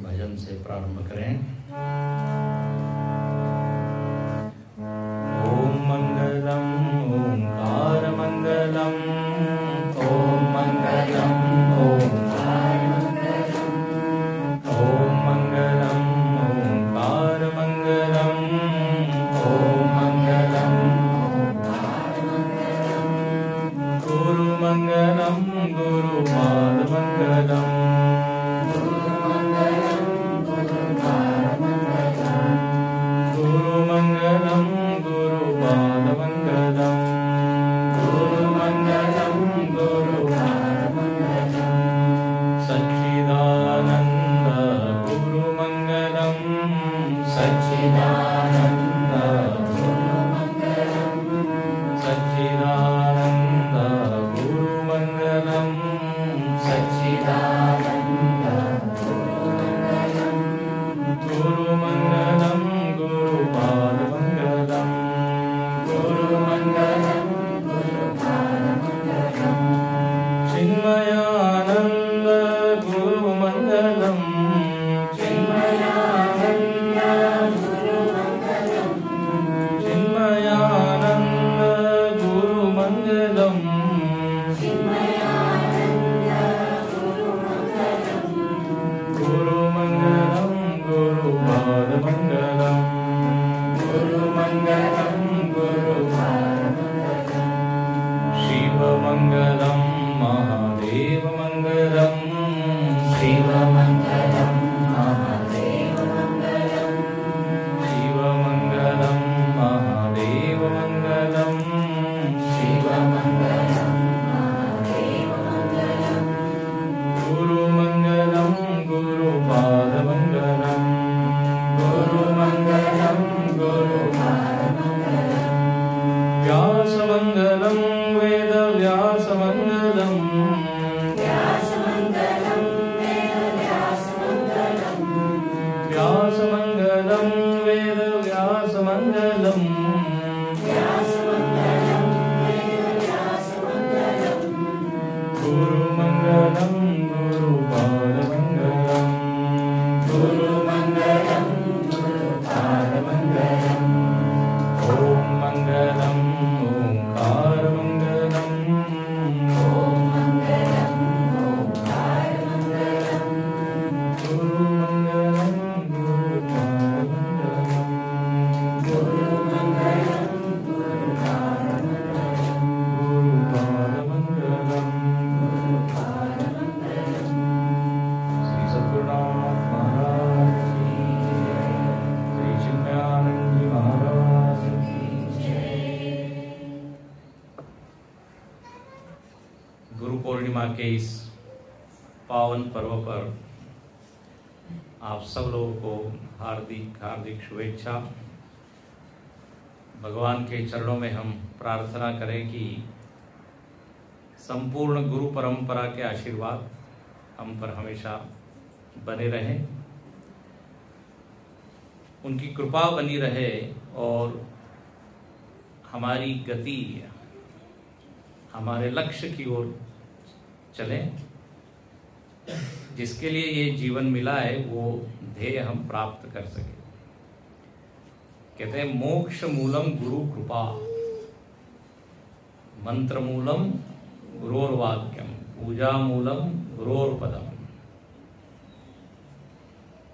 भजन से प्रारंभ करें। ओम मंगलम ओंकार मंगलम, ओम मंगलम ओंकार मंगलम, ओम मंगलम ओंकार मंगलम, ओम मंगलम ओंकार मंगलम, गुरु मंगलम गुरुपाद मंगलम, के इस पावन पर्व पर आप सब लोगों को हार्दिक हार्दिक शुभेच्छा। भगवान के चरणों में हम प्रार्थना करें कि संपूर्ण गुरु परंपरा के आशीर्वाद हम पर हमेशा बने रहें, उनकी कृपा बनी रहे और हमारी गति हमारे लक्ष्य की ओर चलें। जिसके लिए ये जीवन मिला है वो ध्येय हम प्राप्त कर सके। कहते हैं मोक्ष मूलम गुरु कृपा, मंत्र मूलम गुरोर्वाक्यम, पूजा मूलम गुरोर्पदम,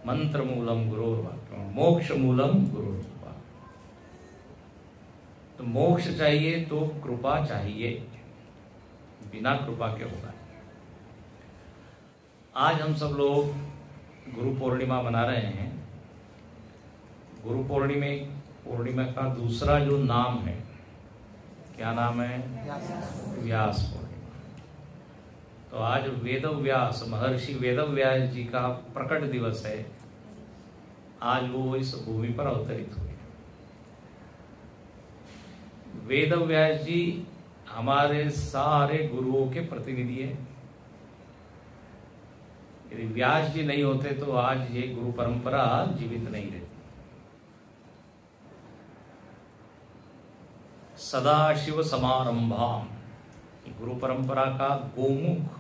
मंत्र मूलम गुरोर्वाक्यम, मोक्ष मूलम गुरोर्कृपा। तो मोक्ष चाहिए तो कृपा चाहिए, बिना कृपा के होगा। आज हम सब लोग गुरु पूर्णिमा मना रहे हैं। गुरु पूर्णिमा का दूसरा जो नाम है, क्या नाम है? व्यास पूर्णिमा। तो आज वेदव्यास, महर्षि वेदव्यास जी का प्रकट दिवस है। आज वो इस भूमि पर अवतरित हुए। वेदव्यास जी हमारे सारे गुरुओं के प्रतिनिधि हैं। यदि व्यास जी नहीं होते तो आज ये गुरु परंपरा जीवित नहीं रहती। सदाशिव समारंभाम, गुरु परंपरा का गोमुख,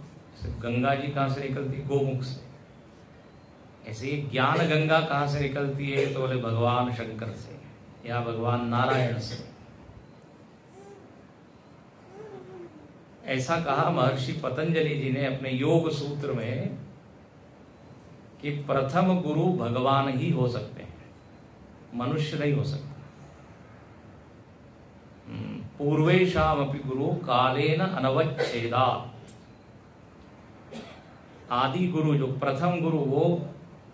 गंगा जी कहां से निकलती? गोमुख से। ऐसे ही ज्ञान गंगा कहाँ से निकलती है? तो बोले भगवान शंकर से या भगवान नारायण से। ऐसा कहा महर्षि पतंजलि जी ने अपने योग सूत्र में कि प्रथम गुरु भगवान ही हो सकते हैं, मनुष्य नहीं हो सकता। पूर्वेशामपि गुरु कालेन अनवच्छेदात्। आदि गुरु जो प्रथम गुरु वो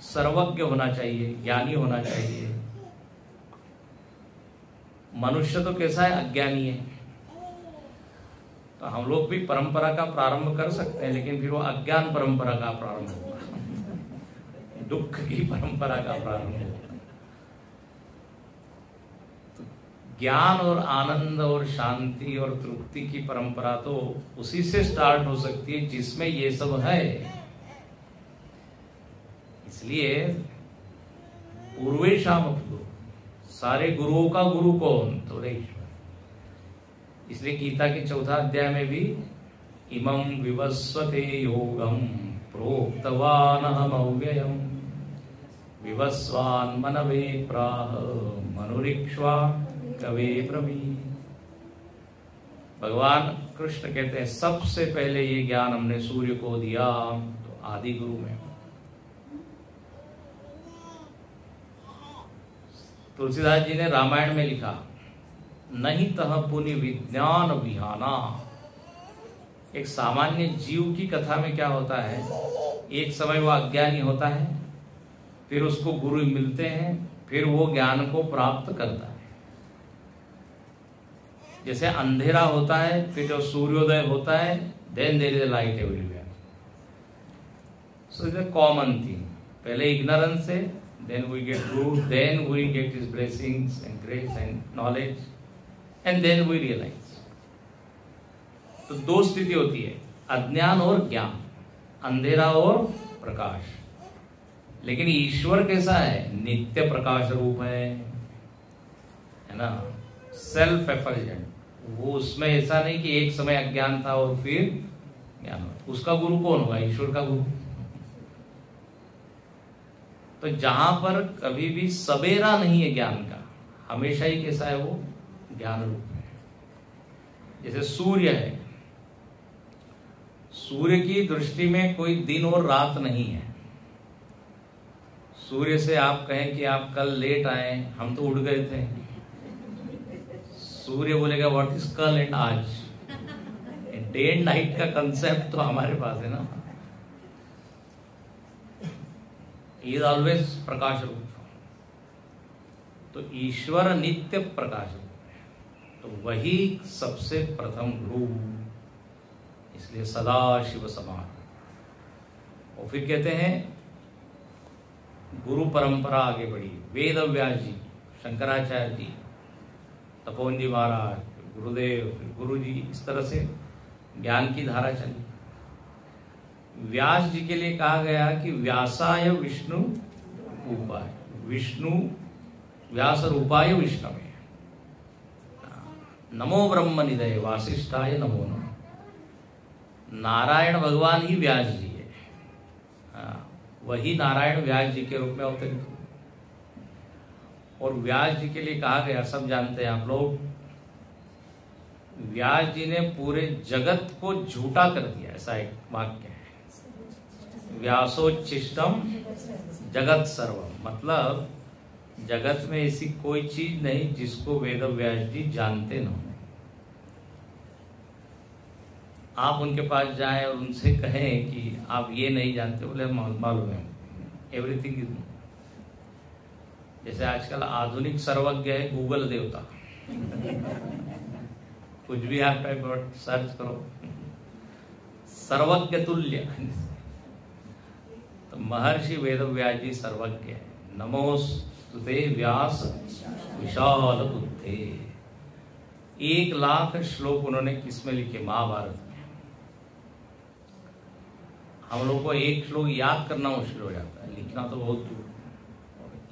सर्वज्ञ होना चाहिए, ज्ञानी होना चाहिए। मनुष्य तो कैसा है? अज्ञानी है। तो हम लोग भी परंपरा का प्रारंभ कर सकते हैं, लेकिन फिर वो अज्ञान परंपरा का प्रारंभ होगा, दुख की परंपरा का प्रारंभ होगा। तो ज्ञान और आनंद और शांति और तृप्ति की परंपरा तो उसी से स्टार्ट हो सकती है जिसमें ये सब है। इसलिए पूर्वेशाम गुरु, सारे गुरुओं का गुरु कौन? तो ईश्वर। इसलिए गीता के 4 अध्याय में भी इमं विवस्वते योगम प्रोक्तवान अव्ययम विवस्वान मनवे प्राह मनुरिक्ष्वा कवे ब्रवी। भगवान कृष्ण कहते हैं सबसे पहले ये ज्ञान हमने सूर्य को दिया, तो आदि गुरु में। तुलसीदास जी ने रामायण में लिखा नहीं तह पुनि विज्ञान विहाना। एक सामान्य जीव की कथा में क्या होता है, एक समय वो अज्ञानी होता है, फिर उसको गुरु मिलते हैं, फिर वो ज्ञान को प्राप्त करता है। जैसे अंधेरा होता है, फिर जब सूर्योदय होता है, then there is a light everywhere. So it's a common thing. पहले इग्नोरेंस है, then we get Guru, then we get his blessings and grace and knowledge, and then we realize. तो 2 स्थिति होती है, अज्ञान और ज्ञान, अंधेरा और प्रकाश। लेकिन ईश्वर कैसा है? नित्य प्रकाश रूप है ना, सेल्फ एफल्जेंट। वो उसमें ऐसा नहीं कि एक समय अज्ञान था और फिर ज्ञान। उसका गुरु कौन होगा? ईश्वर का गुरु। तो जहां पर कभी भी सवेरा नहीं है ज्ञान का, हमेशा ही कैसा है? वो ज्ञान रूप है। जैसे सूर्य है, सूर्य की दृष्टि में कोई दिन और रात नहीं है। सूर्य से आप कहें कि आप कल लेट आए, हम तो उठ गए थे, सूर्य बोलेगा व्हाट इज कल एंड आज। डे एंड नाइट का कंसेप्ट तो हमारे पास है ना। इज ऑलवेज प्रकाश रूप। तो ईश्वर नित्य प्रकाश रूप है, तो वही सबसे प्रथम गुरु। इसलिए सदा शिव समान। और फिर कहते हैं गुरु परंपरा आगे बढ़ी। वेद व्यास जी, शंकराचार्य जी, तपोवन जी महाराज, गुरुदेव, गुरु जी, इस तरह से ज्ञान की धारा चली। व्यास जी के लिए कहा गया कि व्यासाय विष्णु उपाय, विष्णु व्यास रूपाय विष्णवे, नमो ब्रह्म निधये वासिष्ठाय नमो नमः। नारायण भगवान ही व्यास जी है, वही नारायण व्यास जी के रूप में अवतरित हुए। और व्यास जी के लिए कहा गया, सब जानते हैं आप लोग, व्यास जी ने पूरे जगत को झूठा कर दिया, ऐसा एक वाक्य है। व्यासोच्छिष्टम जगत सर्वम, मतलब जगत में ऐसी कोई चीज नहीं जिसको वेद व्यास जी जानते न हो। आप उनके पास जाएं और उनसे कहें कि आप ये नहीं जानते, बोले मालूम है, एवरीथिंग इज। जैसे आजकल आधुनिक सर्वज्ञ है गूगल देवता, कुछ भी आप सर्च करो, सर्वज्ञ तुल्य। तो महर्षि वेदव्यास जी सर्वज्ञ है। नमोस्तुते व्यास विशाल बुद्धे। 1,00,000 श्लोक उन्होंने किसमें लिखे? महाभारत में। हम लोग को एक श्लोक याद करना मुश्किल हो जाता है, लिखना तो बहुत दूर।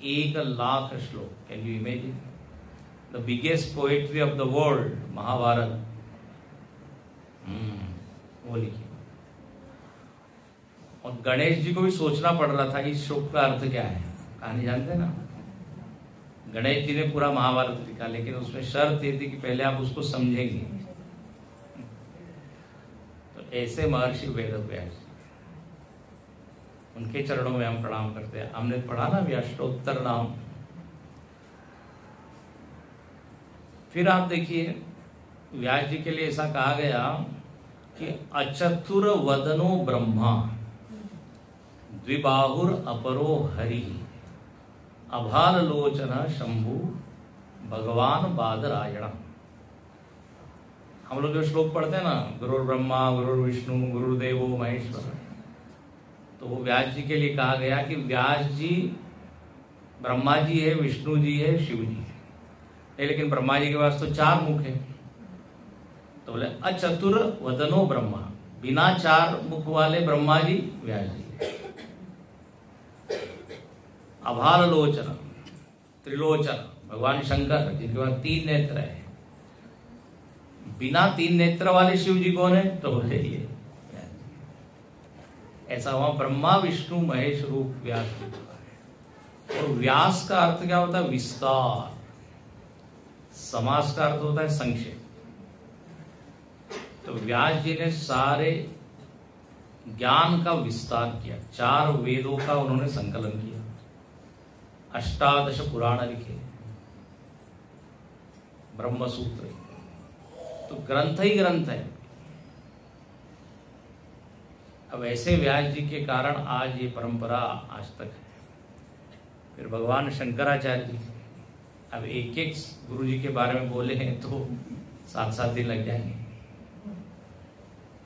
1,00,000 shloka, can you imagine? The biggest poetry of the world, Mahabharata, वो लिखी। और गणेश जी को भी सोचना पड़ रहा था इस श्लोक का अर्थ क्या है। कहानी जानते हैं ना, गणेश जी ने पूरा महाभारत लिखा, लेकिन उसमें शर्त ये थी कि पहले आप उसको समझेंगे। तो ऐसे महर्षि वेदव्यास, उनके चरणों में हम प्रणाम करते हैं। हमने पढ़ा ना भी अष्टोत्तर नाम। फिर आप देखिए व्यास जी के लिए ऐसा कहा गया कि अचतुर वदनो ब्रह्मा द्विबाहुर अपरो हरि अभाल लोचन शंभु भगवान बादरायण। हम लोग जो श्लोक पढ़ते हैं ना, गुरुर् ब्रह्मा गुरुर् विष्णु गुरुदेवो महेश्वर, तो वो व्यास जी के लिए कहा गया कि व्यास जी ब्रह्मा जी है, विष्णु जी है, शिव जी है, लेकिन ब्रह्मा जी के पास तो 4 मुख है। तो बोले अचतुर वदनो ब्रह्मा, बिना 4 मुख वाले ब्रह्मा जी व्यास जी। अभाल लोचन त्रिलोचन भगवान शंकर, जिनके पास 3 नेत्र है। बिना 3 नेत्र वाले शिव जी कौन है? तो बोले ये। ऐसा हुआ ब्रह्मा विष्णु महेश रूप व्यास जी। और व्यास का अर्थ क्या होता है? विस्तार। समास का अर्थ होता है संक्षेप। तो व्यास जी ने सारे ज्ञान का विस्तार किया, 4 वेदों का उन्होंने संकलन किया, 18 पुराण लिखे, ब्रह्म सूत्र, तो ग्रंथ ही ग्रंथ है। अब ऐसे व्यास जी के कारण आज ये परंपरा आज तक है। फिर भगवान शंकराचार्य जी, अब एक एक गुरु जी के बारे में बोले हैं तो 7-7 दिन लग जाएंगे।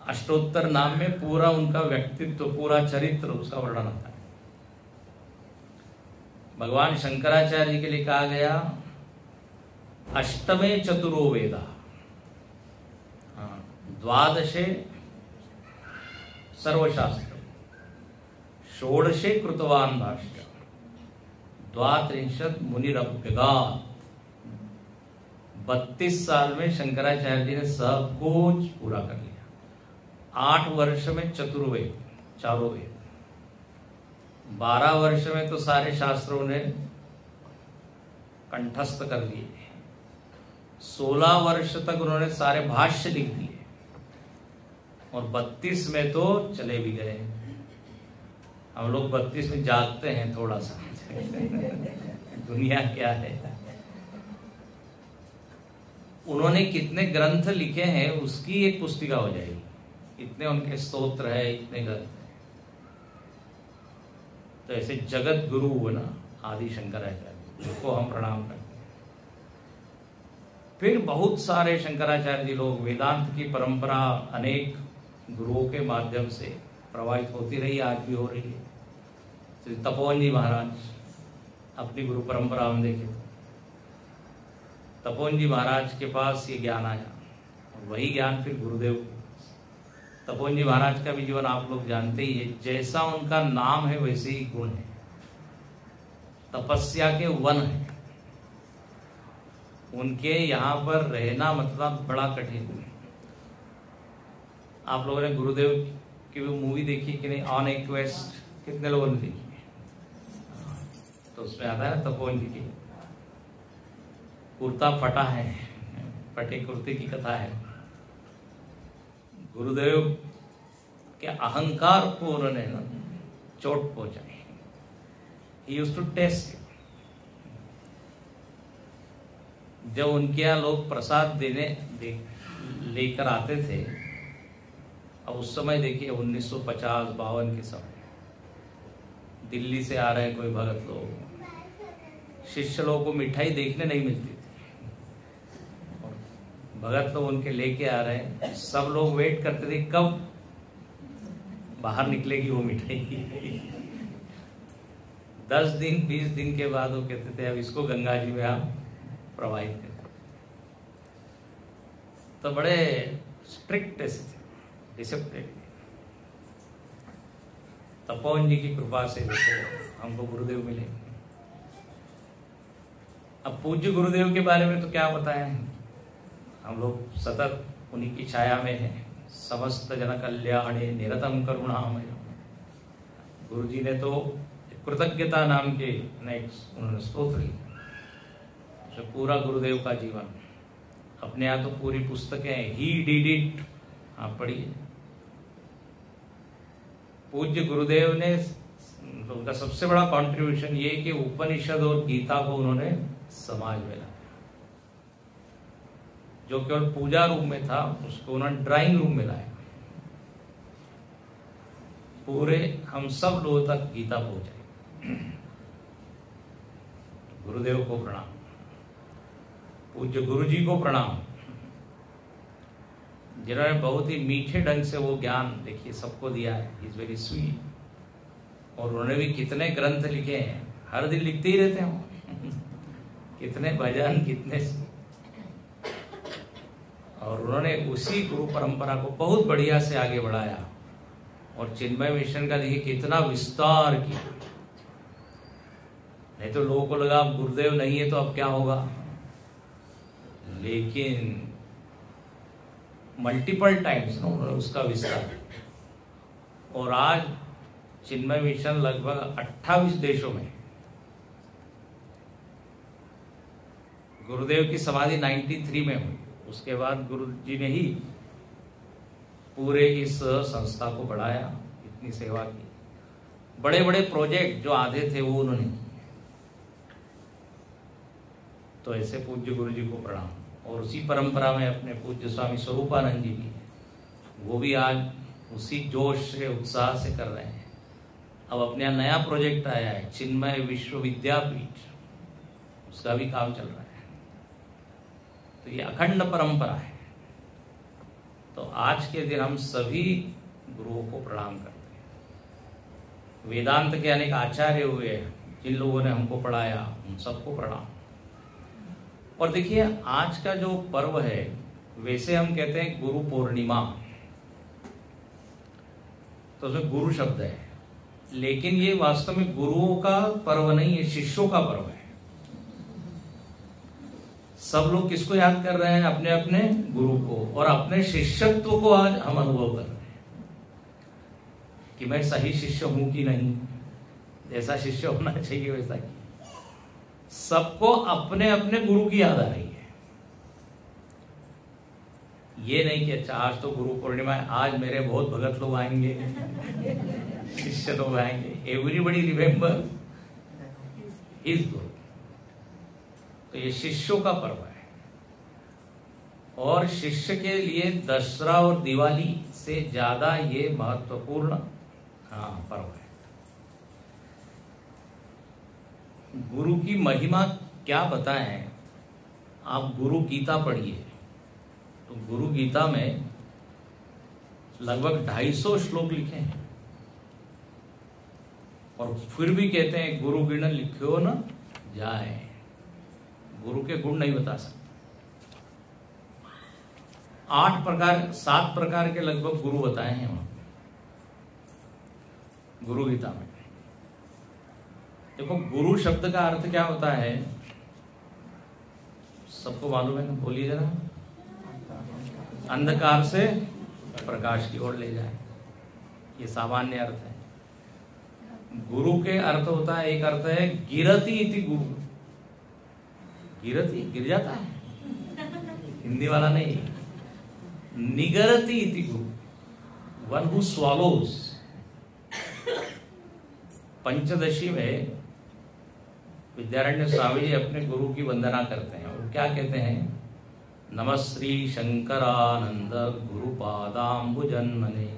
अष्टोत्तर नाम में पूरा उनका व्यक्तित्व, पूरा चरित्र, उसका वर्णन आता है। भगवान शंकराचार्य जी के लिए कहा गया अष्टमे चतुरो वेदा, 12 सर्वशास्त्र, 16 कृतवान भाष्य, 32 मुनिरभ्यगात्। 32 साल में शंकराचार्य जी ने सब कुछ पूरा कर लिया। 8 वर्ष में चतुर्वेद, 4 वेद, 12 वर्ष में तो सारे शास्त्रों ने कंठस्थ कर दिए, 16 वर्ष तक उन्होंने सारे भाष्य लिख दिए, और 32 में तो चले भी गए। हम लोग 32 में जागते हैं थोड़ा सा दुनिया क्या है। उन्होंने कितने ग्रंथ लिखे हैं उसकी एक पुस्तिका हो जाएगी। इतने उनके स्तोत्र है, इतने ग्रंथ है। तो ऐसे जगत गुरु है ना आदि शंकराचार्य, उनको हम प्रणाम करते हैं। फिर बहुत सारे शंकराचार्य जी लोग, वेदांत की परंपरा अनेक गुरुओं के माध्यम से प्रवाहित होती रही, आज भी हो रही है। श्री तपोवन जी महाराज, अपनी गुरु परंपरा में देखे, तपोवन जी महाराज के पास ये ज्ञान आया, और वही ज्ञान फिर गुरुदेव। तपोवन जी महाराज का भी जीवन आप लोग जानते ही है, जैसा उनका नाम है वैसे ही गुण है। तपस्या के वन है, उनके यहाँ पर रहना मतलब बड़ा कठिन है। आप लोगों ने गुरुदेव की भी मूवी देखी कि नहीं, ऑन ए क्वेस्ट, कितने लोगों ने देखी? तो उसमें आता है ना तपोवन जी की कुर्ता फटा है, फटे कुर्ते की कथा है। गुरुदेव के अहंकार को उन्होंने ना चोट पहुंचाई। He used to test. जब उनके यहाँ लोग प्रसाद लेकर आते थे, अब उस समय देखिए 1950-52 के समय, दिल्ली से आ रहे हैं कोई भगत लोग, शिष्य लोगों को मिठाई देखने नहीं मिलती थी, और भगत लोग उनके लेके आ रहे हैं। सब लोग वेट करते थे कब बाहर निकलेगी वो मिठाई। 10 दिन 20 दिन के बाद वो कहते थे अब इसको गंगा जी में आप प्रवाहित करें। तो बड़े स्ट्रिक्ट डिसिप्लिन। तपोवन जी की कृपा से देखो हमको गुरुदेव मिले। अब पूज्य गुरुदेव के बारे में तो क्या बताएं, हम लोग सतत उन्हीं की छाया में हैं। समस्त जन कल्याणे निरतम करुणामय, गुरु जी ने तो कृतज्ञता नाम के उन्होंने स्तोत्र लिखा, तो पूरा गुरुदेव का जीवन, अपने यहाँ तो पूरी पुस्तकें ही डिड इट, आप पढ़िए। पूज्य गुरुदेव ने, उनका सबसे बड़ा कंट्रीब्यूशन ये कि उपनिषद और गीता को उन्होंने समाज में लाया। जो केवल पूजा रूम में था उसको उन्होंने ड्राइंग रूम में लाया, पूरे हम सब लोगों तक गीता पहुंचाई। गुरुदेव को प्रणाम, पूज्य गुरु जी को प्रणाम, जिन्होंने बहुत ही मीठे ढंग से वो ज्ञान देखिए सबको दिया है। Is very sweet. और उन्होंने भी कितने ग्रंथ लिखे हैं, हर दिन लिखते ही रहते हैं कितने भजन, कितने, और उन्होंने उसी गुरु परंपरा को बहुत बढ़िया से आगे बढ़ाया। और चिन्मय मिशन का देखिए कितना विस्तार किया। नहीं तो लोगों को लगा अब गुरुदेव नहीं है तो अब क्या होगा, लेकिन मल्टीपल टाइम्स ना उन्होंने उसका विस्तार। और आज चिन्मय मिशन लगभग 28 देशों में। गुरुदेव की समाधि 93 में हुई, उसके बाद गुरु जी ने ही पूरे इस संस्था को बढ़ाया, इतनी सेवा की। बड़े बड़े प्रोजेक्ट जो आधे थे वो उन्होंने किए। तो ऐसे पूज्य गुरु जी को प्रणाम। और उसी परंपरा में अपने पूज्य स्वामी स्वरूपानंद जी भी है, वो भी आज उसी जोश से, उत्साह से कर रहे हैं। अब अपने यहाँ नया प्रोजेक्ट आया है चिन्मय विश्वविद्यापीठ, उसका भी काम चल रहा है। तो ये अखंड परंपरा है। तो आज के दिन हम सभी गुरुओं को प्रणाम करते हैं। वेदांत के अनेक आचार्य हुए हैं, जिन लोगों ने हमको पढ़ाया, उन सबको प्रणाम। और देखिए आज का जो पर्व है, वैसे हम कहते हैं गुरु पूर्णिमा, तो उसमें गुरु शब्द है, लेकिन ये वास्तव में गुरुओं का पर्व नहीं है, शिष्यों का पर्व है। सब लोग किसको याद कर रहे हैं? अपने अपने गुरु को, और अपने शिष्यत्व को आज हम अनुभव कर रहे हैं कि मैं सही शिष्य हूं कि नहीं, जैसा शिष्य होना चाहिए वैसा की। सबको अपने अपने गुरु की याद आ रही है। ये नहीं कि अच्छा आज तो गुरु पूर्णिमा है, आज मेरे बहुत भगत लोग आएंगे, शिष्य लोग आएंगे। एवरीबडी रिमेंबर हिज गुरु। तो ये शिष्यों का पर्व है, और शिष्य के लिए दशहरा और दिवाली से ज्यादा ये महत्वपूर्ण पर्व है। गुरु की महिमा क्या बताएं? आप गुरु गीता पढ़िए, तो गुरु गीता में लगभग 250 श्लोक लिखे हैं, और फिर भी कहते हैं गुरु गुण लिखो न जाए। गुरु के गुण नहीं बता सकते। 7 प्रकार के लगभग गुरु बताए हैं वहां गुरु गीता में। देखो गुरु शब्द का अर्थ क्या होता है, सबको मालूम है ना? बोलिए जरा। अंधकार से प्रकाश की ओर ले जाए, ये सामान्य अर्थ है। गुरु के अर्थ होता है, एक अर्थ है गिरति इति गुरु। गिरति गिर जाता है, हिंदी वाला नहीं। निगरति इति गुरु, वन हु स्वॉलोज। पंचदशी में विद्यारण्य स्वामी जी अपने गुरु की वंदना करते हैं, और क्या कहते हैं? नमः श्री शंकरानंद गुरुपादाम्बुजन्मने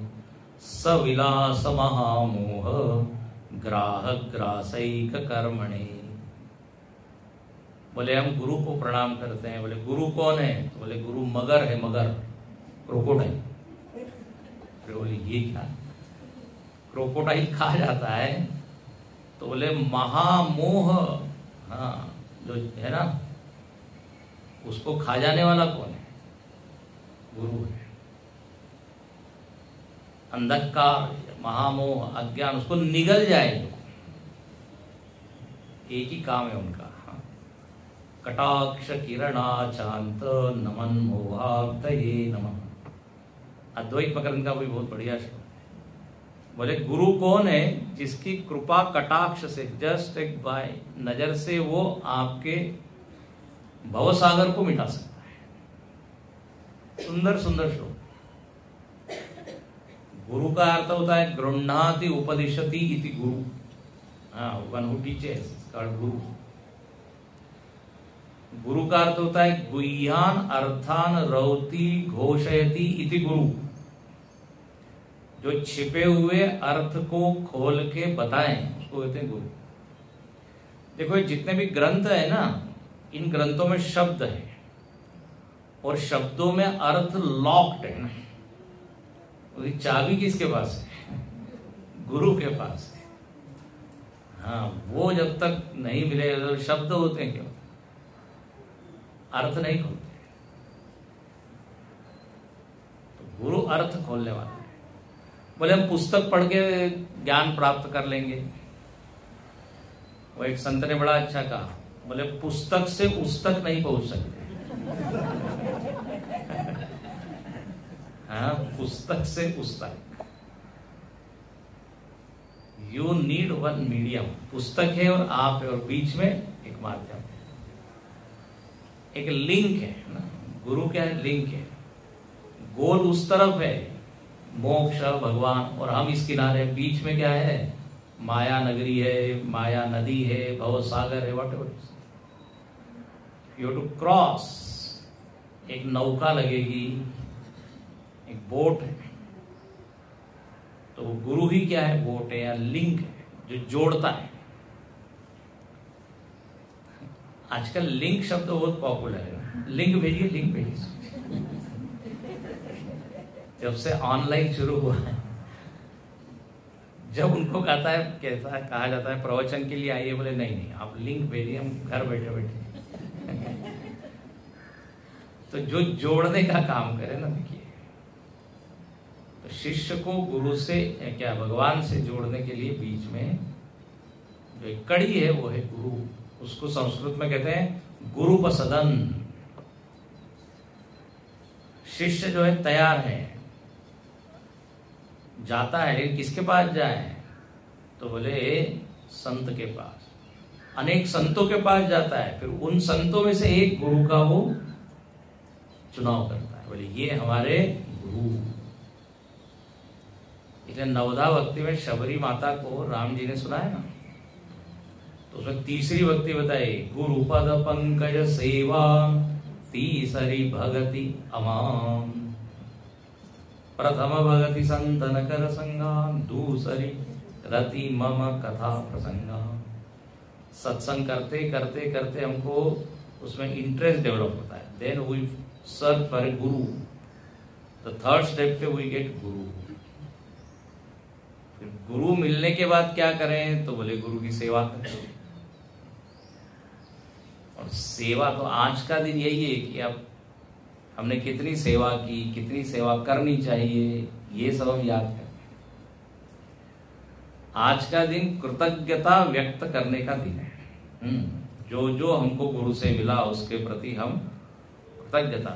सविलास महामोह ग्राहक ग्रासैक कर्मणे। बोले हम गुरु को प्रणाम करते हैं। बोले गुरु कौन है? तो बोले गुरु मगर है, मगर, क्रोकोडाइल। बोले ये क्या? क्रोकोडाइल खा जाता है? तो बोले महामोह, हाँ, जो है ना, उसको खा जाने वाला कौन है? गुरु है। अंधकार, महामोह, अज्ञान, उसको निगल जाए तो एक ही काम है उनका। कटाक्ष किरणाचांत नमन मोहाक्तये नमः। अद्वैत प्रकरण का भी बहुत बढ़िया श्लोक है। बोले गुरु कौन है? जिसकी कृपा कटाक्ष से, जस्ट एक बाय नजर से वो आपके भवसागर को मिटा सकता है। सुंदर सुंदर श्लोक। गुरु का अर्थ होता है गृह्णाति उपदिशति इति गुरु। हाँ, वन हु टीचेस कॉल्ड गुरु। गुरु का अर्थ होता है गुह्यान अर्थान रौति घोषयति इति गुरु। जो छिपे हुए अर्थ को खोल के बताएं उसको कहते हैं गुरु। देखो जितने भी ग्रंथ है ना, इन ग्रंथों में शब्द है और शब्दों में अर्थ लॉक्ड है ना। चाबी किसके पास है? गुरु के पास है। हाँ, वो जब तक नहीं मिले, तो शब्द होते हैं क्यों, अर्थ नहीं खोलते। तो गुरु अर्थ खोलने वाला है। बोले हम पुस्तक पढ़ के ज्ञान प्राप्त कर लेंगे। वो एक संत ने बड़ा अच्छा कहा, बोले पुस्तक से उस तक नहीं पहुंच सकते। हाँ, पुस्तक से उस तक। You need one medium. पुस्तक है और आप है, और बीच में एक माध्यम है, एक लिंक है ना। गुरु क्या है? लिंक है। गोल उस तरफ है मोक्ष भगवान, और हम इस किनारे, बीच में क्या है? माया नगरी है, माया नदी है, भव सागर है, whatever. You to cross. एक नौका लगेगी, एक बोट है। तो गुरु ही क्या है? बोट है या लिंक है, जो जोड़ता है। आजकल लिंक शब्द बहुत पॉपुलर है। लिंक भेजिए, लिंक भेजिए। जब से ऑनलाइन शुरू हुआ है, जब उनको कहता है, कैसा कहा जाता है प्रवचन के लिए आइए, बोले नहीं नहीं आप लिंक भेजिए, हम घर बैठे बैठे। तो जो जोड़ने का काम करे ना, देखिए, तो शिष्य को गुरु से क्या, भगवान से जोड़ने के लिए बीच में जो एक कड़ी है वो है गुरु। उसको संस्कृत में कहते हैं गुरुपसदन। शिष्य जो है तैयार है, जाता है, किसके पास जाए? तो बोले संत के पास। अनेक संतों के पास जाता है, फिर उन संतों में से एक गुरु का वो चुनाव करता है। बोले ये हमारे गुरु। इसलिए नवधा भक्ति में शबरी माता को राम जी ने सुना है ना, तो उसमें तीसरी भक्ति बताई, गुरु पद पंकज सेवा तीसरी भगति अमाम, प्रथम भगति संतन कर संगा, दूसरी रति मम कथा प्रसंगा। सत्संग करते करते करते हमको उसमें इंटरेस्ट डेवलप होता है। Then we search for a guru. The third step पे वी गेट गुरु। फिर गुरु मिलने के बाद क्या करें? तो बोले गुरु की सेवा करें। और सेवा तो आज का दिन यही है कि अब हमने कितनी सेवा की, कितनी सेवा करनी चाहिए, ये सब हम याद करें। आज का दिन कृतज्ञता व्यक्त करने का दिन है। जो जो हमको गुरु से मिला उसके प्रति हम कृतज्ञता।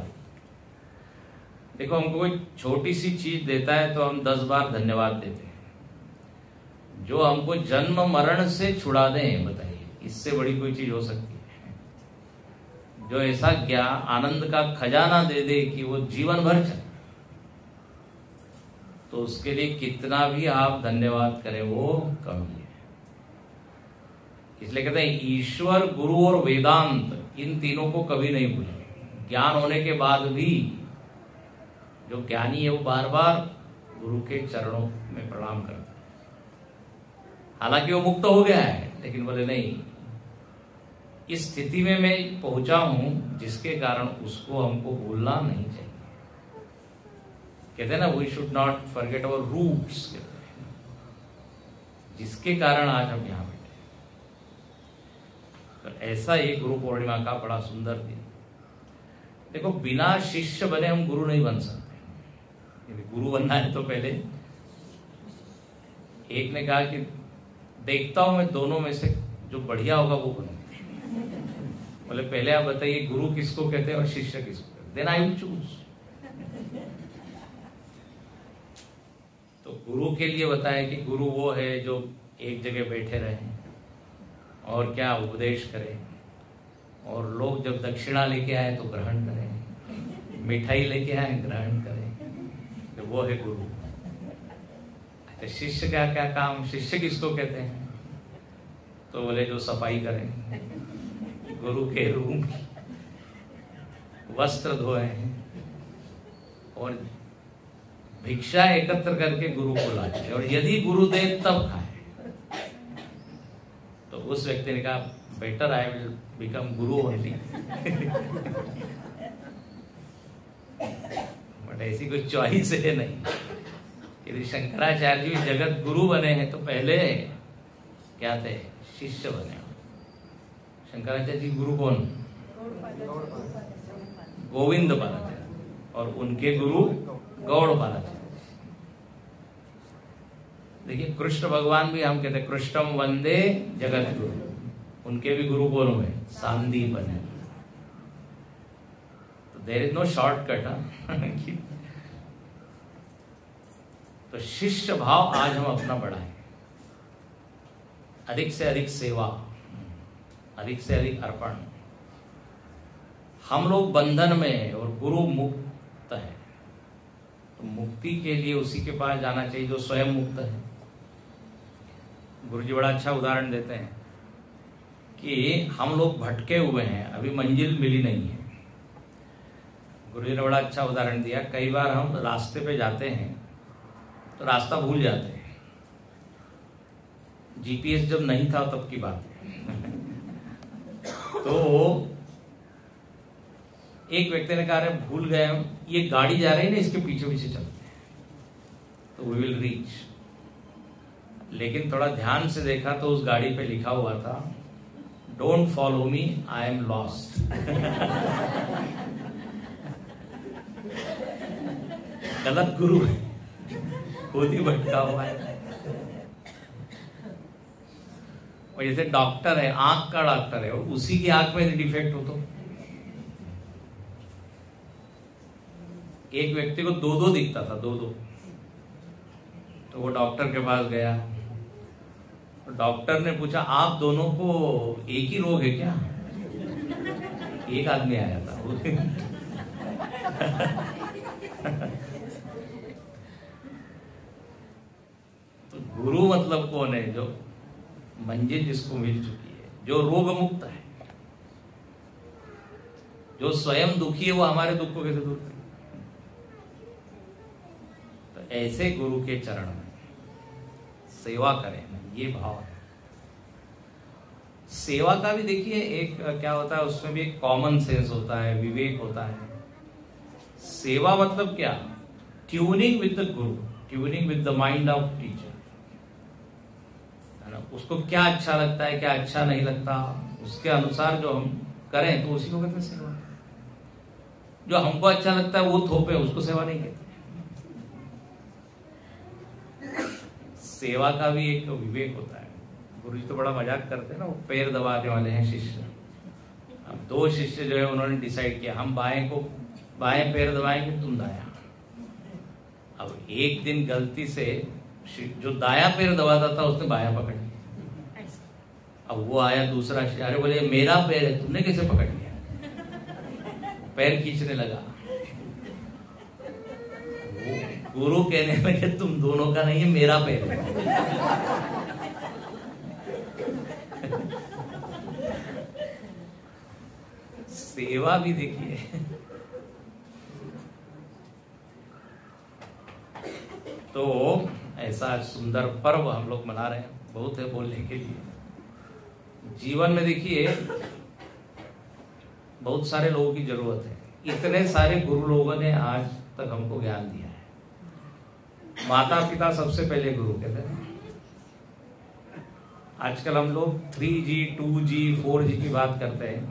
देखो, हमको कोई छोटी सी चीज देता है तो हम 10 बार धन्यवाद देते हैं। जो हमको जन्म मरण से छुड़ा दें, बताइए इससे बड़ी कोई चीज हो सकती है? जो ऐसा ज्ञान आनंद का खजाना दे दे कि वो जीवन भर चले, तो उसके लिए कितना भी आप धन्यवाद करें वो कम है। इसलिए कहते हैं ईश्वर, गुरु और वेदांत, इन तीनों को कभी नहीं भूलें। ज्ञान होने के बाद भी जो ज्ञानी है वो बार बार गुरु के चरणों में प्रणाम करता है। हालांकि वो मुक्त हो गया है, लेकिन बोले नहीं, इस स्थिति में मैं पहुंचा हूं जिसके कारण उसको हमको भूलना नहीं चाहिए। कहते हैं ना, we should not forget our roots, जिसके कारण आज हम यहां बैठे। तो ऐसा ही गुरु पूर्णिमा का बड़ा सुंदर दिन। देखो, बिना शिष्य बने हम गुरु नहीं बन सकते। यदि गुरु बनना है तो पहले, एक ने कहा कि देखता हूं मैं दोनों में से जो बढ़िया होगा वो बनूंगा। बोले पहले आप बताइए गुरु किसको कहते हैं और शिष्य किसको कहते हैं, देन आई विल चूज। तो गुरु के लिए बताया कि गुरु वो है जो एक जगह बैठे रहे और क्या उपदेश करे, और लोग जब दक्षिणा लेके आए तो ग्रहण करें, मिठाई लेके आए ग्रहण करें, तो वो है गुरु। तो शिष्य का क्या काम, शिष्य किसको कहते हैं? तो बोले जो सफाई करें, गुरु के रूम की वस्त्र धोए और भिक्षा एकत्र करके गुरु को लाते, और यदि गुरु दे तब खाए। तो उस व्यक्ति ने कहा better I will become Guru only. But ऐसी कोई चॉइस है नहीं। यदि शंकराचार्य जी जगत गुरु बने हैं तो पहले क्या थे? शिष्य बने। शंकराचार्य जी गुरु कौन? गोविंद पाद, और उनके गुरु गौड़ पाद। देखिए कृष्ण भगवान भी हम कहते हैं कृष्णम वंदे जगत गुरु, उनके भी गुरु कौन हुए? सांदीप बने। तो देयर इज नो शॉर्टकट। तो शिष्य भाव आज हम अपना बढ़ाएं, अधिक से अधिक सेवा, अधिक से अधिक अर्पण। हम लोग बंधन में हैं और गुरु मुक्त है, तो मुक्ति के लिए उसी के पास जाना चाहिए जो स्वयं मुक्त है। गुरु जी बड़ा अच्छा उदाहरण देते हैं कि हम लोग भटके हुए हैं, अभी मंजिल मिली नहीं है। गुरु जी ने बड़ा अच्छा उदाहरण दिया। कई बार हम रास्ते पे जाते हैं तो रास्ता भूल जाते हैं। जीपीएस जब नहीं था तब की बात है। तो एक व्यक्ति ने कहा अरे भूल गए हम, ये गाड़ी जा रही है ना, इसके पीछे पीछे चलते हैं तो वी विल रीच। लेकिन थोड़ा ध्यान से देखा तो उस गाड़ी पे लिखा हुआ था don't follow me, I am lost. गलत गुरु है, खुद ही भटका हुआ है। और जैसे डॉक्टर है, आंख का डॉक्टर है, और उसी की आंख में डिफेक्ट हो तो एक व्यक्ति को दो दो दिखता था, दो दो। तो वो डॉक्टर के पास गया, तो डॉक्टर ने पूछा आप दोनों को एक ही रोग है क्या? एक आदमी आया था। तो गुरु मतलब कौन है? जो मंजिल जिसको मिल चुकी है, जो रोग मुक्त है, जो स्वयं दुखी है, वो हमारे दुख को कैसे दूर करे? तो ऐसे गुरु के चरण में सेवा करें, ये भाव है। सेवा का भी देखिए एक क्या होता है, उसमें भी एक कॉमन सेंस होता है, विवेक होता है। सेवा मतलब क्या? Tuning with the Guru, tuning with the mind of teacher, है ना। उसको क्या अच्छा लगता है, क्या अच्छा नहीं लगता, उसके अनुसार जो हम करें तो उसी को कहते हैं सेवा। जो हमको अच्छा लगता है वो थोपे, उसको सेवा नहीं कहते। सेवा का भी एक विवेक होता है। गुरु जी तो बड़ा मजाक करते हैं ना, वो पैर दबाने वाले हैं शिष्य। अब दो शिष्य जो है उन्होंने डिसाइड किया हम बाएं पैर दबाएंगे, तुम दाया। अब एक दिन गलती से जो दाया पैर दबाता था उसने बाया पकड़ लिया। अब वो आया दूसरा शिष्य, अरे बोले मेरा पैर है, तुमने कैसे पकड़ लिया? पैर खींचने लगा। गुरु कहने लगे तुम दोनों का नहीं है, मेरा पैर है। सेवा भी देखिए, तो ऐसा सुंदर पर्व हम लोग मना रहे हैं। बहुत है बोलने के लिए। जीवन में देखिए बहुत सारे लोगों की जरूरत है। इतने सारे गुरु लोगों ने आज तक हमको ज्ञान दिया है। माता पिता सबसे पहले गुरु कहते हैं। आजकल हम लोग 3G, 2G, 4G की बात करते हैं,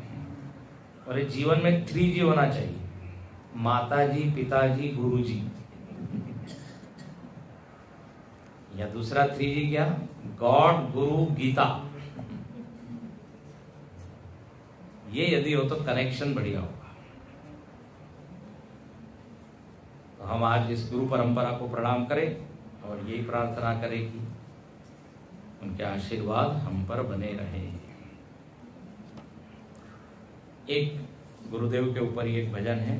और जीवन में 3G होना चाहिए, माता जी, पिताजी, गुरु जी। या दूसरा 3G क्या? गॉड, गुरु, गीता। ये यदि हो तो कनेक्शन बढ़िया होगा। तो हम आज इस गुरु परंपरा को प्रणाम करें और यही प्रार्थना करें कि उनके आशीर्वाद हम पर बने रहे। एक गुरुदेव के ऊपर ही एक भजन है।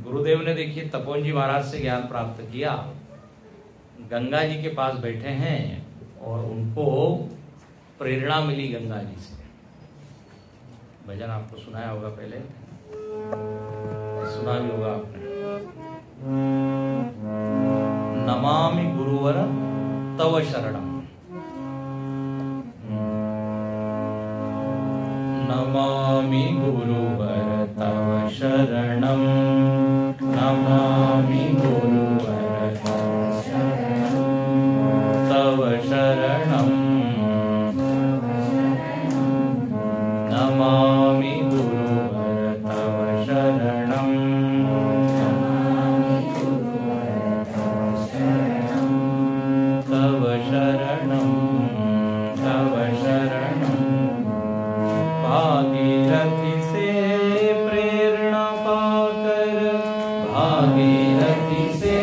गुरुदेव ने देखिए तपोवन जी महाराज से ज्ञान प्राप्त किया, गंगा जी के पास बैठे हैं और उनको प्रेरणा मिली गंगा जी से। भजन आपको सुनाया होगा, पहले सुना भी होगा आपने। नमामि गुरुवर तव शरणम, नमामि गुरुवर तव शरणम, नमामि गुरुवर तव शरणम, नमामि गुरुवर तव शरणम, तव शरणम, तव शरणम। भागीरथी से प्रेरणा पाकर, भागीरथी से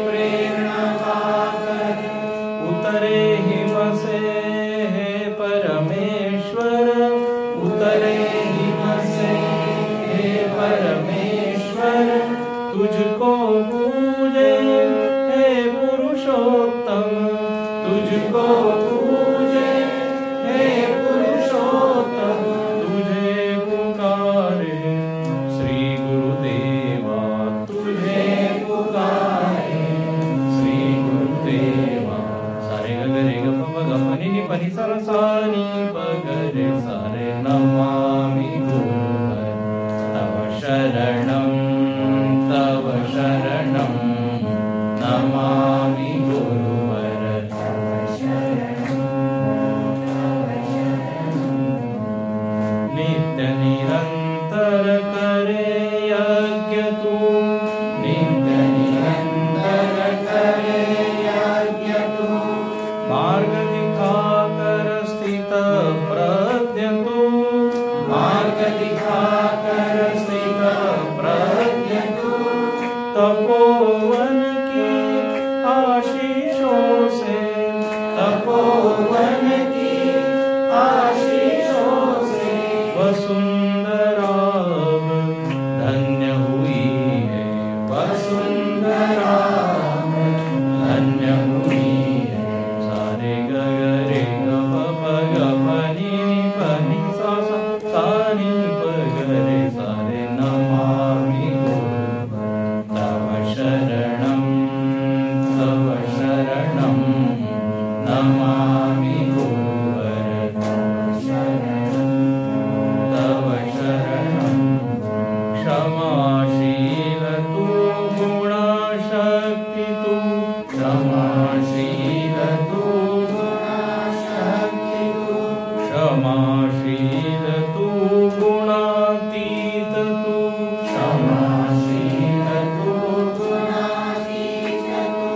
प्रेरणा पाकर उतरे हिम से हे परमेश्वर, उतरे हिम से हे परमेश्वर। तुझको पूजे हे पुरुषोत्तम, तुझको पूजे हे पुरुषोत्तम। तुझे पुकारे श्री गुरुदेवा, तुझे पुकारे श्री गुरुदेवा। सारे गगरे गप गप नि पनि सा सा नि प ग रे सा रे। नमामि गुरुवर तव शरणम, तव शरणम, नमामि गुरुवर तव शरणम, तव शरणम। नित्य निरंतर करे यज्ञ तू, नित्य निरंतर करे यज्ञ तू। मार्ग दिखाकर स्थित प्रज्ञ तू, मार्ग दिखाकर स्थित प्रज्ञ तू। तपोवन की आशीषों से, तपोवन की आशीषों से वसुंधरा धन्य हुई है, वसुंधरा धन्य हुई है। सारे गगरे गप ग नि पनि सा सा नि प ग रे सारे। नमामि गुरुवर तव शरणम, तव शरणम, नमामि गुरुवर तव शरणम, तव शरणम। क्षमाशील तू गुणाशक्ति तू, क्षमाशील तू गुणाशक्ति तू। क्षमाशील तू गुणातीत तू, क्षमाशील तू गुणातीत तू।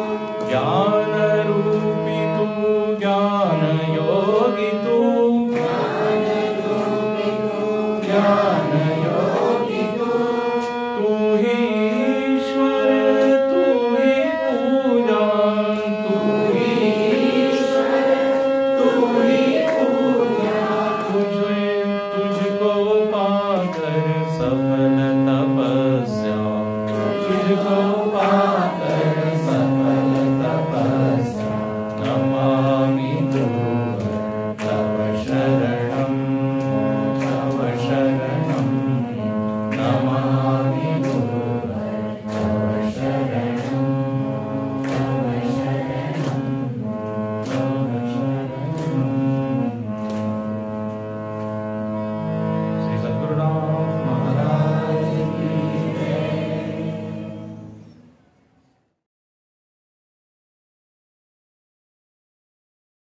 ज्ञान रूपी तू, ज्ञान योगी तू, ज्ञान रूपी तू, ज्ञान योगी तू। तू ही ईश्वर, तू ही पूजा, तू ही ईश्वर, तू ही पूजा। तुझको पाकर सफल तपस्या, तुझको पाकर सफल तपस्या। नमामि गुरुवर